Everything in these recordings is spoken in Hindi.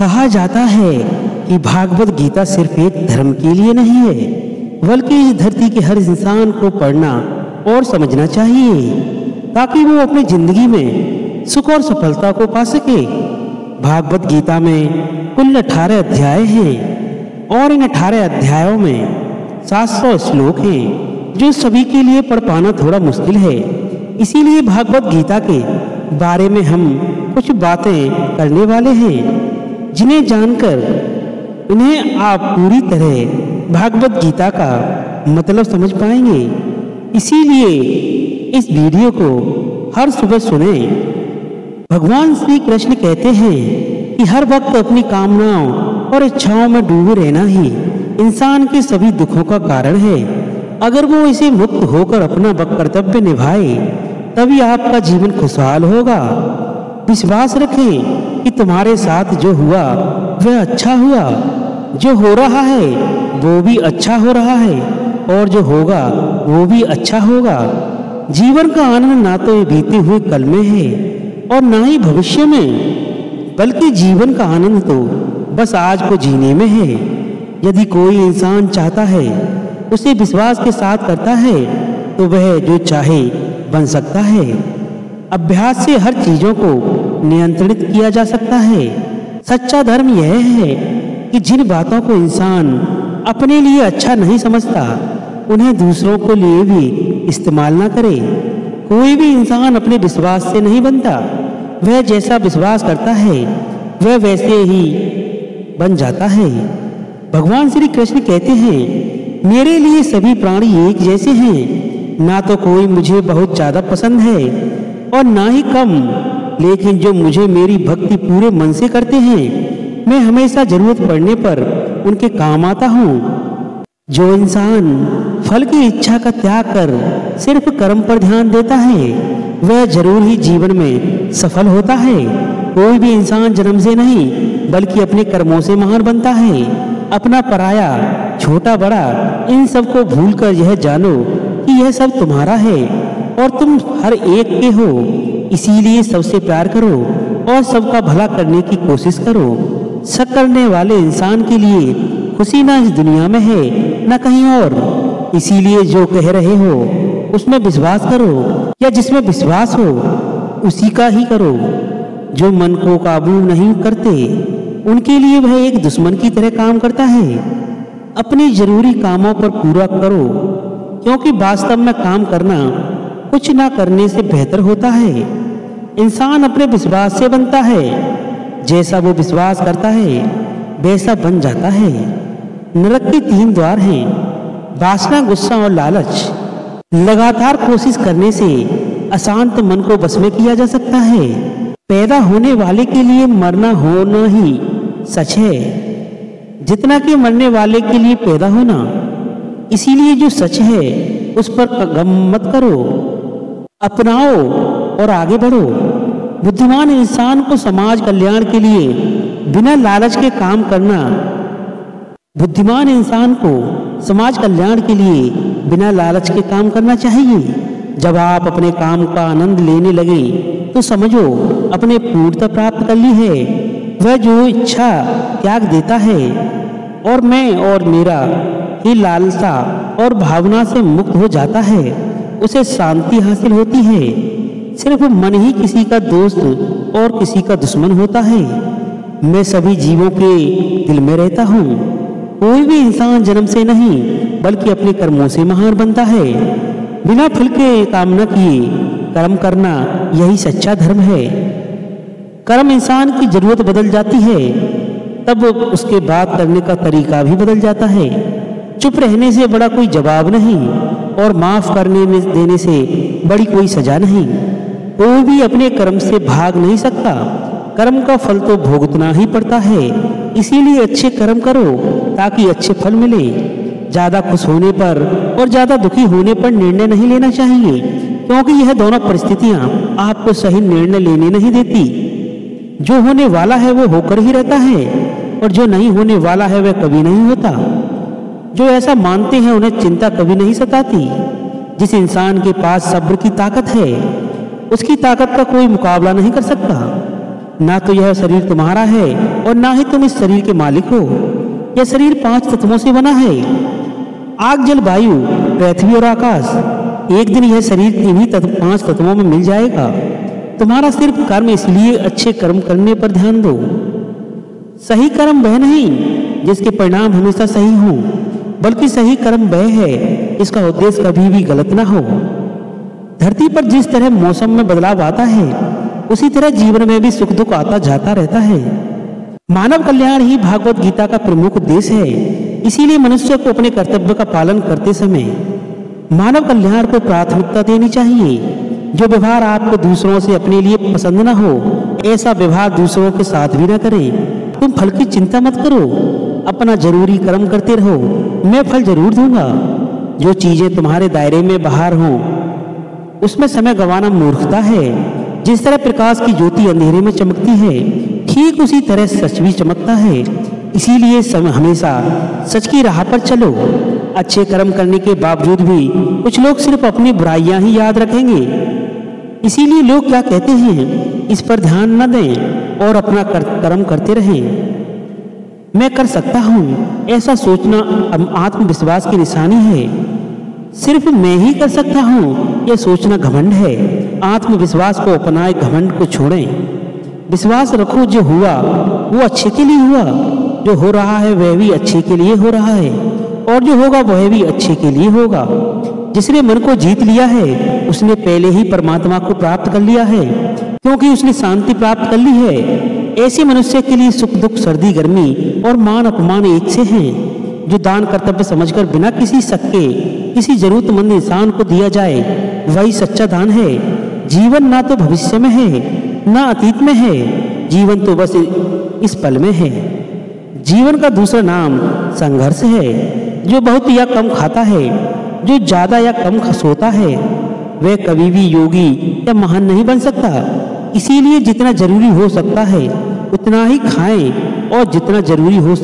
कहा जाता है कि भागवत गीता सिर्फ एक धर्म के लिए नहीं है, बल्कि इस धरती के हर इंसान को पढ़ना और समझना चाहिए ताकि वो अपनी जिंदगी में सुख और सफलता को पा सके। भागवत गीता में कुल 18 अध्याय हैं और इन 18 अध्यायों में 700 श्लोक हैं, जो सभी के लिए पढ़ पाना थोड़ा मुश्किल है। इसीलिए भागवत गीता के बारे में हम कुछ बातें करने वाले हैं, जिन्हें जानकर उन्हें आप पूरी तरह भागवत गीता का मतलब समझ पाएंगे। इसीलिए इस वीडियो को हर सुबह सुने। भगवान श्री कृष्ण कहते हैं कि हर वक्त अपनी कामनाओं और इच्छाओं में डूबे रहना ही इंसान के सभी दुखों का कारण है। अगर वो इसे मुक्त होकर अपना कर्तव्य निभाए तभी आपका जीवन खुशहाल होगा। विश्वास रखें कि तुम्हारे साथ जो हुआ वह अच्छा हुआ, जो हो रहा है वो भी अच्छा हो रहा है और जो होगा वो भी अच्छा होगा। जीवन का आनंद ना तो ये बीते हुए कल में है और ना ही भविष्य में, बल्कि जीवन का आनंद तो बस आज को जीने में है। यदि कोई इंसान चाहता है, उसे विश्वास के साथ करता है, तो वह जो चाहे बन सकता है। अभ्यास से हर चीजों को नियंत्रित किया जा सकता है। सच्चा धर्म यह है कि जिन बातों को इंसान अपने लिए अच्छा नहीं समझता, उन्हें दूसरों के लिए भी इस्तेमाल ना करे। कोई भी इंसान अपने विश्वास से नहीं बनता, वह जैसा विश्वास करता है वह वैसे ही बन जाता है। भगवान श्री कृष्ण कहते हैं, मेरे लिए सभी प्राणी एक जैसे हैं। ना तो कोई मुझे बहुत ज़्यादा पसंद है और ना ही कम, लेकिन जो मुझे मेरी भक्ति पूरे मन से करते हैं, मैं हमेशा जरूरत पड़ने पर उनके काम आता हूँ। जो इंसान फल की इच्छा का त्याग कर सिर्फ कर्म पर ध्यान देता है, वह जरूर ही जीवन में सफल होता है। कोई भी इंसान जन्म से नहीं बल्कि अपने कर्मों से महान बनता है। अपना पराया, छोटा बड़ा, इन सब को भूलकर यह जानो कि यह सब तुम्हारा है और तुम हर एक के हो। इसीलिए सबसे प्यार करो और सबका भला करने की कोशिश करो। शक करने वाले इंसान के लिए खुशी ना इस दुनिया में है ना कहीं और। इसीलिए जो कह रहे हो उसमें विश्वास करो, या जिसमें विश्वास हो उसी का ही करो। जो मन को काबू नहीं करते, उनके लिए वह एक दुश्मन की तरह काम करता है। अपने जरूरी कामों पर पूरा करो, क्योंकि वास्तव में काम करना कुछ ना करने से बेहतर होता है। इंसान अपने विश्वास से बनता है। जैसा वो विश्वास करता है वैसा बन जाता है। नरक के 3 द्वार हैं, वासना, गुस्सा और लालच। लगातार कोशिश करने से अशांत मन को बस में किया जा सकता है। पैदा होने वाले के लिए मरना होना ही सच है, जितना कि मरने वाले के लिए पैदा होना। इसीलिए जो सच है उस पर गम मत करो, अपनाओ और आगे बढ़ो। बुद्धिमान इंसान को समाज कल्याण के लिए बिना लालच के काम करना, बुद्धिमान इंसान को समाज कल्याण के लिए बिना लालच के काम करना चाहिए। जब आप अपने काम का आनंद लेने लगे तो समझो अपने पूर्णता प्राप्त कर ली है। वह जो इच्छा त्याग देता है और मैं और मेरा ही लालसा और भावना से मुक्त हो जाता है, उसे शांति हासिल होती है। सिर्फ मन ही किसी का दोस्त और किसी का दुश्मन होता है। मैं सभी जीवों के दिल में रहता हूँ। कोई भी इंसान जन्म से नहीं बल्कि अपने कर्मों से महान बनता है। बिना फल के कामना किए कर्म करना यही सच्चा धर्म है। कर्म इंसान की जरूरत बदल जाती है, तब उसके बात करने का तरीका भी बदल जाता है। चुप रहने से बड़ा कोई जवाब नहीं और माफ करने में देने से बड़ी कोई सजा नहीं। कोई भी अपने कर्म से भाग नहीं सकता। कर्म का फल तो भुगतना ही पड़ता है। इसीलिए अच्छे कर्म करो ताकि अच्छे फल मिले। ज्यादा खुश होने पर और ज्यादा दुखी होने पर निर्णय नहीं लेना चाहिए, क्योंकि यह दोनों परिस्थितियां आपको सही निर्णय लेने नहीं देती। जो होने वाला है वो होकर ही रहता है और जो नहीं होने वाला है वह कभी नहीं होता। जो ऐसा मानते हैं उन्हें चिंता कभी नहीं सताती। जिस इंसान के पास सब्र की ताकत है, उसकी ताकत का कोई मुकाबला नहीं कर सकता। ना तो यह शरीर तुम्हारा है और ना ही तुम इस शरीर के मालिक हो। यह शरीर 5 तत्वों से बना है, आग, जल, वायु, पृथ्वी और आकाश। एक दिन यह शरीर इन्हीं 5 तत्वों में मिल जाएगा। तुम्हारा सिर्फ कर्म, इसलिए अच्छे कर्म करने पर ध्यान दो। सही कर्म वह नहीं जिसके परिणाम हमेशा सही हों, बल्कि सही कर्म वह है इसका उद्देश्य कभी भी गलत ना हो। धरती पर जिस तरह मौसम में बदलाव आता है, उसी तरह जीवन में भी सुख दुख आता जाता रहता है। मानव कल्याण ही भागवत गीता का प्रमुख उद्देश्य है। इसीलिए मनुष्य को अपने कर्तव्य का पालन करते समय मानव कल्याण को प्राथमिकता देनी चाहिए। जो व्यवहार आपको दूसरों से अपने लिए पसंद ना हो, ऐसा व्यवहार दूसरों के साथ भी ना करें। तुम फल की चिंता मत करो, अपना जरूरी कर्म करते रहो, मैं फल जरूर दूंगा। जो चीजें तुम्हारे दायरे में बाहर हों, उसमें समय गंवाना मूर्खता है। जिस तरह प्रकाश की ज्योति अंधेरे में चमकती है, ठीक उसी तरह सच भी चमकता है। इसीलिए हमेशा सच की राह पर चलो। अच्छे कर्म करने के बावजूद भी कुछ लोग सिर्फ अपनी बुराइयां ही याद रखेंगे। इसीलिए लोग क्या कहते हैं, इस पर ध्यान न दें और अपना कर्म करते रहें। मैं कर सकता हूँ, ऐसा सोचना आत्मविश्वास की निशानी है। सिर्फ मैं ही कर सकता हूँ, यह सोचना घमंड है। आत्मविश्वास को अपनाए, घमंड को छोड़ें। विश्वास रखो, जो हुआ वो अच्छे के लिए हुआ, जो हो रहा है वह भी अच्छे के लिए हो रहा है, और जो होगा वह भी अच्छे के लिए होगा। जिसने मन को जीत लिया है, उसने पहले ही परमात्मा को प्राप्त कर लिया है, क्योंकि उसने शांति प्राप्त कर ली है। ऐसे मनुष्य के लिए सुख दुख, सर्दी गर्मी और मान अपमान एक से हैं। जो दान कर्तव्य समझकर बिना किसी शक के किसी जरूरतमंद इंसान को दिया जाए, वही सच्चा दान है। जीवन ना तो भविष्य में है, ना अतीत में है, जीवन तो बस इस पल में है। जीवन का दूसरा नाम संघर्ष है। जो बहुत या कम खाता है, जो ज्यादा या कम सोता है, वह कभी भी योगी या महान नहीं बन सकता। इसीलिए जितना जरूरी हो सकता है उतना ही खाएं, और जितना जरूरी हो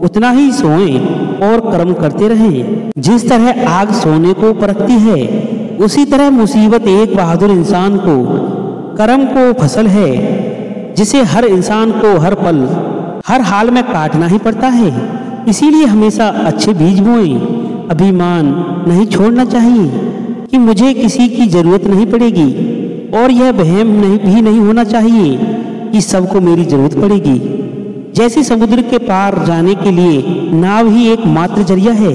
उतना ही सोएं और कर्म करते रहें। जिस तरह आग सोने को परखती है, उसी तरह मुसीबत एक बहादुर इंसान को कर्म को फसल है, जिसे हर इंसान को हर पल हर हाल में काटना ही पड़ता है। इसीलिए हमेशा अच्छे बीज बोएं। अभिमान नहीं छोड़ना चाहिए कि मुझे किसी की जरूरत नहीं पड़ेगी, और यह वहम भी नहीं होना चाहिए कि सबको मेरी जरूरत पड़ेगी। जैसे समुद्र के पार जाने के लिए नाव ही एक मात्र जरिया है,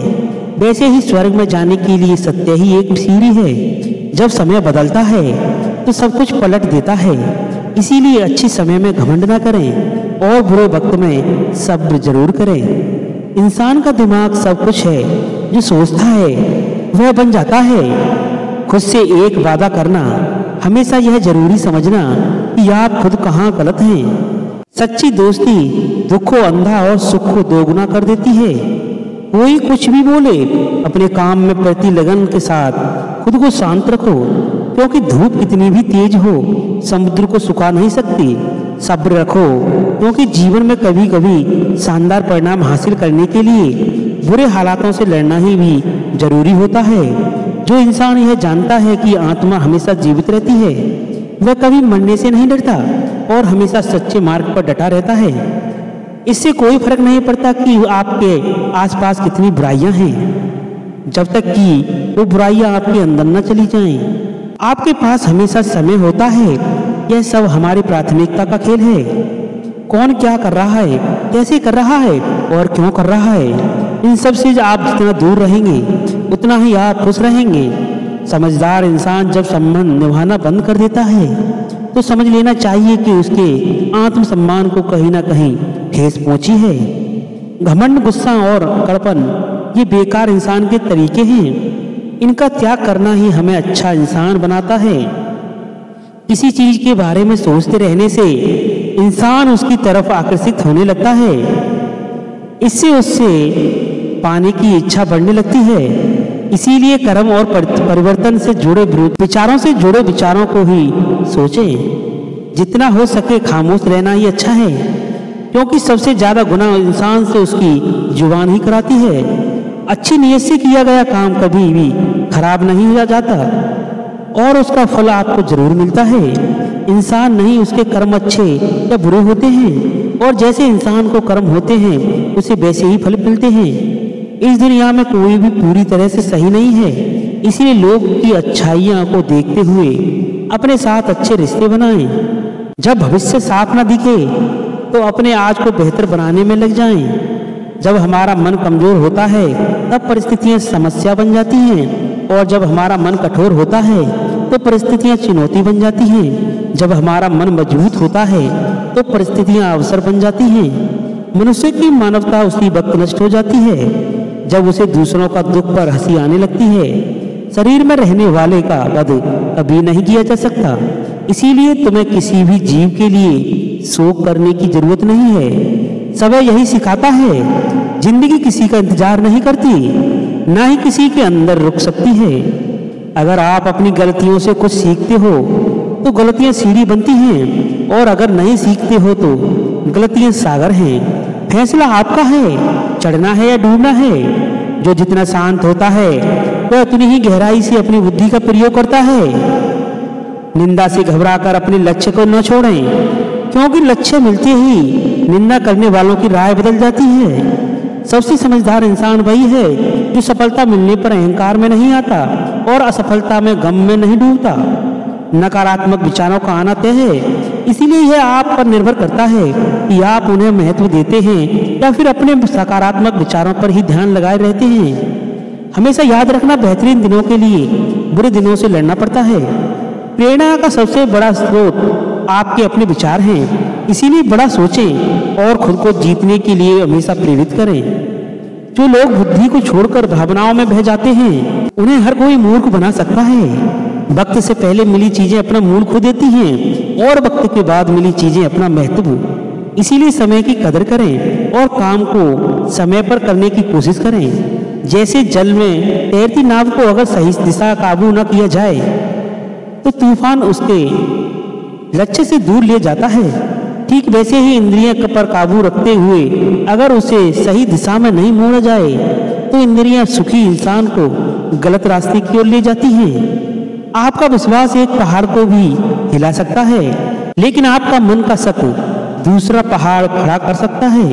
वैसे ही स्वर्ग में जाने के लिए सत्य ही एक सीढ़ी है। जब समय बदलता है तो सब कुछ पलट देता है। इसीलिए अच्छे समय में घमंड ना करें और बुरे वक्त में सब्र जरूर करें। इंसान का दिमाग सब कुछ है, जो सोचता है वह बन जाता है। खुद से एक वादा करना, हमेशा यह जरूरी समझना कि आप खुद कहाँ गलत हैं। सच्ची दोस्ती दुख को अंधा और सुख को दोगुना कर देती है। कोई कुछ भी बोले, अपने काम में प्रति लगन के साथ खुद को शांत रखो, क्योंकि धूप कितनी भी तेज हो समुद्र को सुखा नहीं सकती। सब्र रखो, क्योंकि जीवन में कभी कभी शानदार परिणाम हासिल करने के लिए बुरे हालातों से लड़ना ही भी जरूरी होता है। जो इंसान यह जानता है कि आत्मा हमेशा जीवित रहती है, वह कभी मरने से नहीं डरता और हमेशा सच्चे मार्ग पर डटा रहता है। इससे कोई फर्क नहीं पड़ता कि आपके आसपास कितनी बुराइयां हैं, जब तक कि वो बुराइयां आपके अंदर न चली जाएं। आपके पास हमेशा समय होता है। यह सब हमारी प्राथमिकता का खेल है। कौन क्या कर रहा है, कैसे कर रहा है और क्यों कर रहा है, इन सब से आप जितना दूर रहेंगे उतना ही आप खुश रहेंगे। समझदार इंसान जब संबंध निभाना बंद कर देता है तो समझ लेना चाहिए कि उसके आत्मसम्मान को कहीं ना कहीं ठेस पहुंची है। घमंड, गुस्सा और कड़पन ये बेकार इंसान के तरीके हैं। इनका त्याग करना ही हमें अच्छा इंसान बनाता है। किसी चीज के बारे में सोचते रहने से इंसान उसकी तरफ आकर्षित होने लगता है। इससे उससे पाने की इच्छा बढ़ने लगती है। इसीलिए कर्म और परिवर्तन से जुड़े विचारों को ही सोचें। जितना हो सके खामोश रहना ही अच्छा है, क्योंकि सबसे ज्यादा गुनाह इंसान से उसकी जुबान ही कराती है। अच्छी नीयत से किया गया काम कभी भी खराब नहीं हो जाता। और उसका फल आपको जरूर मिलता है। इंसान नहीं, उसके कर्म अच्छे या बुरे होते हैं, और जैसे इंसान को कर्म होते हैं उसे वैसे ही फल मिलते हैं। इस दुनिया में कोई भी पूरी तरह से सही नहीं है, इसलिए लोग की अच्छाइयाँ को देखते हुए अपने साथ अच्छे रिश्ते बनाएं। जब भविष्य साफ न दिखे तो अपने आज को बेहतर बनाने में लग जाएं। जब हमारा मन कमजोर होता है तब परिस्थितियां समस्या बन जाती हैं, और जब हमारा मन कठोर होता है तो परिस्थितियां चुनौती बन जाती हैं। जब हमारा मन मजबूत होता है तो परिस्थितियां अवसर बन जाती हैं। मनुष्य की मानवता उसी वक्त नष्ट हो जाती है जब उसे दूसरों का दुख पर हंसी आने लगती है। शरीर में रहने वाले का वध कभी नहीं किया जा सकता, इसीलिए तुम्हें किसी भी जीव के लिए शोक करने की जरूरत नहीं है। समय यही सिखाता है, जिंदगी किसी का इंतजार नहीं करती, ना ही किसी के अंदर रुक सकती है। अगर आप अपनी गलतियों से कुछ सीखते हो तो गलतियां सीढ़ी बनती हैं, और अगर नहीं सीखते हो तो गलतियां सागर हैं। फैसला आपका है, चढ़ना है या डूबना है। जो जितना शांत होता है वह उतनी ही गहराई से अपनी बुद्धि का प्रयोग करता है। निंदा से घबराकर अपने लक्ष्य को न छोड़ें, क्योंकि लक्ष्य मिलते ही निंदा करने वालों की राय बदल जाती है। सबसे समझदार इंसान वही है जो सफलता मिलने पर अहंकार में नहीं आता और असफलता में गम में नहीं डूबता। नकारात्मक विचारों का आना तय है, इसीलिए यह आप पर निर्भर करता है कि आप उन्हें महत्व देते हैं या फिर अपने सकारात्मक विचारों पर ही ध्यान लगाए रहते हैं। हमेशा याद रखना, बेहतरीन दिनों के लिए बुरे दिनों से लड़ना पड़ता है। प्रेरणा का सबसे बड़ा स्रोत आपके अपने विचार हैं, इसीलिए बड़ा सोचें और खुद को जीतने के लिए हमेशा प्रेरित करें। जो लोग बुद्धि को छोड़कर भावनाओं में बह जाते हैं उन्हें हर कोई मूर्ख बना सकता है। वक्त से पहले मिली चीजें अपना मूल खो देती हैं और वक्त के बाद मिली चीजें अपना महत्व। इसीलिए समय की कदर करें और काम को समय पर करने की कोशिश करें। जैसे जल में तैरती नाव को अगर सही दिशा काबू न किया जाए तो तूफान उसके लक्ष्य से दूर ले जाता है, ठीक वैसे ही इंद्रियां पर काबू रखते हुए अगर उसे सही दिशा में नहीं मोड़ा जाए तो इंद्रियां सुखी इंसान को गलत रास्ते की ओर ले जाती हैं। आपका विश्वास एक पहाड़ को भी हिला सकता है, लेकिन आपका मन का शक दूसरा पहाड़ खड़ा कर सकता है।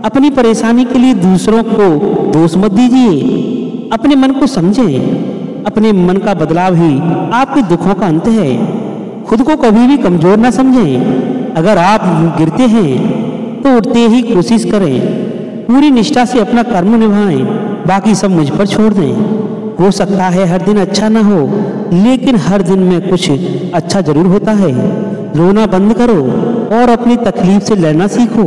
अपनी परेशानी के लिए दूसरों को दोष मत दीजिए, अपने मन को समझें। अपने मन का बदलाव ही आपके दुखों का अंत है। खुद को कभी भी कमजोर ना समझें। अगर आप गिरते हैं तो उठते ही कोशिश करें। पूरी निष्ठा से अपना कर्म निभाएं, बाकी सब मुझ पर छोड़ दें। हो सकता है हर दिन अच्छा ना हो, लेकिन हर दिन में कुछ अच्छा जरूर होता है। रोना बंद करो और अपनी तकलीफ से लड़ना सीखो।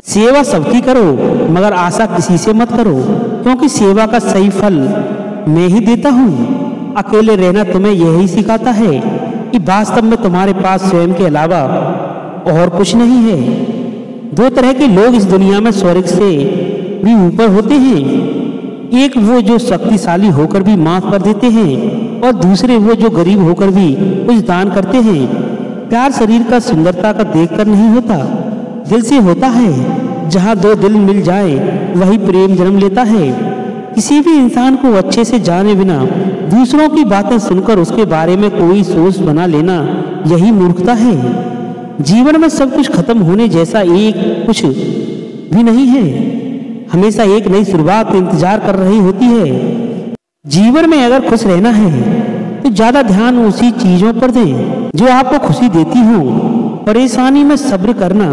सेवा सबकी करो, मगर आशा किसी से मत करो, क्योंकि सेवा का सही फल मैं ही देता हूँ। अकेले रहना तुम्हें यही सिखाता है कि वास्तव में तुम्हारे पास स्वयं के अलावा और कुछ नहीं है। दो तरह के लोग इस दुनिया में स्वर्ग से भी ऊपर होते हैं। एक वो जो शक्तिशाली होकर भी माफ कर देते हैं, और दूसरे वो जो गरीब होकर भी कुछ दान करते हैं। प्यार शरीर का सुंदरता का देखकर नहीं होता, दिल से होता है। जहाँ दो दिल मिल जाए वही प्रेम जन्म लेता है। किसी भी इंसान को अच्छे से जाने बिना दूसरों की बातें सुनकर उसके बारे में कोई सोच बना लेना यही मूर्खता है। जीवन में सब कुछ खत्म होने जैसा एक कुछ भी नहीं है। हमेशा एक नई शुरुआत इंतजार कर रही होती है। जीवन में अगर खुश रहना है तो ज्यादा ध्यान उसी चीजों पर दें जो आपको खुशी देती हो। परेशानी में सब्र करना,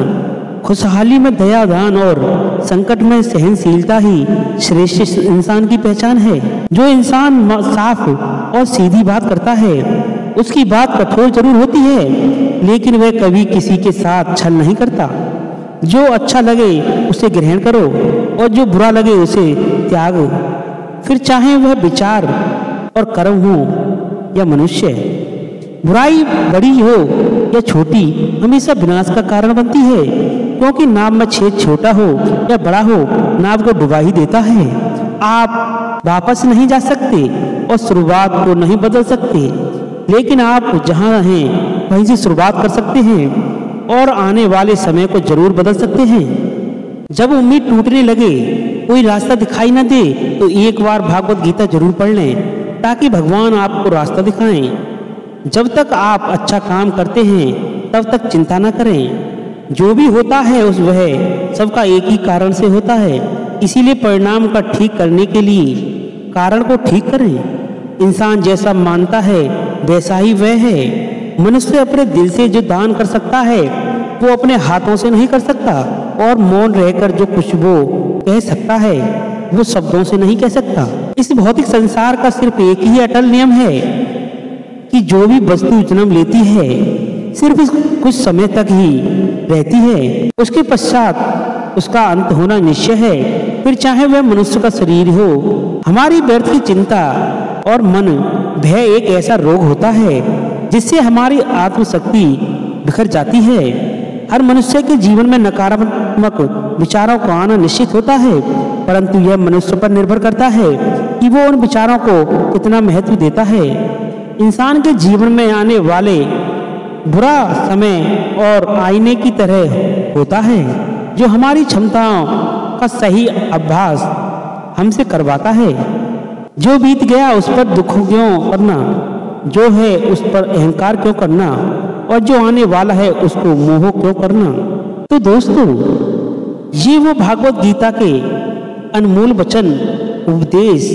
खुशहाली में दया दान और संकट में सहनशीलता ही श्रेष्ठ इंसान की पहचान है। जो इंसान साफ और सीधी बात करता है उसकी बात कठोर जरूर होती है, लेकिन वह कभी किसी के साथ छल नहीं करता। जो अच्छा लगे उसे ग्रहण करो और जो बुरा लगे उसे त्यागो, फिर चाहे वह विचार और कर्म हो या मनुष्य। बुराई बड़ी हो या छोटी हमेशा विनाश का कारण बनती है, क्योंकि नाव में छेद छोटा हो या बड़ा हो नाव को डुबा ही देता है। आप वापस नहीं जा सकते और शुरुआत को नहीं बदल सकते, लेकिन आप जहाँ हैं वहीं से शुरुआत कर सकते हैं और आने वाले समय को जरूर बदल सकते हैं। जब उम्मीद टूटने लगे, कोई रास्ता दिखाई न दे, तो एक बार भागवत गीता जरूर पढ़ लें ताकि भगवान आपको रास्ता दिखाएं। जब तक आप अच्छा काम करते हैं तब तक चिंता न करें। जो भी होता है उस वह सबका एक ही कारण से होता है, इसीलिए परिणाम का ठीक करने के लिए कारण को ठीक करें। इंसान जैसा मानता है वैसा ही वह है। मनुष्य अपने दिल से जो दान कर सकता है वो अपने हाथों से नहीं कर सकता, और मौन रहकर जो कुछ वो कह सकता है वो शब्दों से नहीं कह सकता। इस भौतिक संसार का सिर्फ एक ही अटल नियम है कि जो भी वस्तु जन्म लेती है सिर्फ कुछ समय तक ही रहती है, उसके पश्चात उसका अंत होना निश्चय है, फिर चाहे वह मनुष्य का शरीर हो। हमारी व्यर्थ की चिंता और मन भय एक ऐसा रोग होता है जिससे हमारी आत्मशक्ति बिखर जाती है। हर मनुष्य के जीवन में नकारात्मक विचारों का आना निश्चित होता है, परंतु यह मनुष्य पर निर्भर करता है कि वो उन विचारों को कितना महत्व देता है। इंसान के जीवन में आने वाले बुरा समय और आईने की तरह होता है जो हमारी क्षमताओं का सही अभ्यास हमसे करवाता है। जो बीत गया उस पर दुख क्यों करना, जो है उस पर अहंकार क्यों करना, और जो आने वाला है उसको मोह क्यों करना। तो दोस्तों, ये वो भागवत गीता के अनमोल वचन उपदेश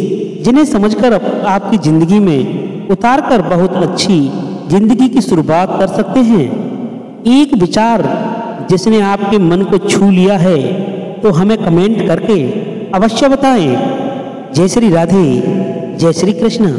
जिन्हें समझकर आपकी जिंदगी में उतार कर बहुत अच्छी जिंदगी की शुरुआत कर सकते हैं। एक विचार जिसने आपके मन को छू लिया है तो हमें कमेंट करके अवश्य बताएं। जय श्री राधे, जय श्री कृष्ण।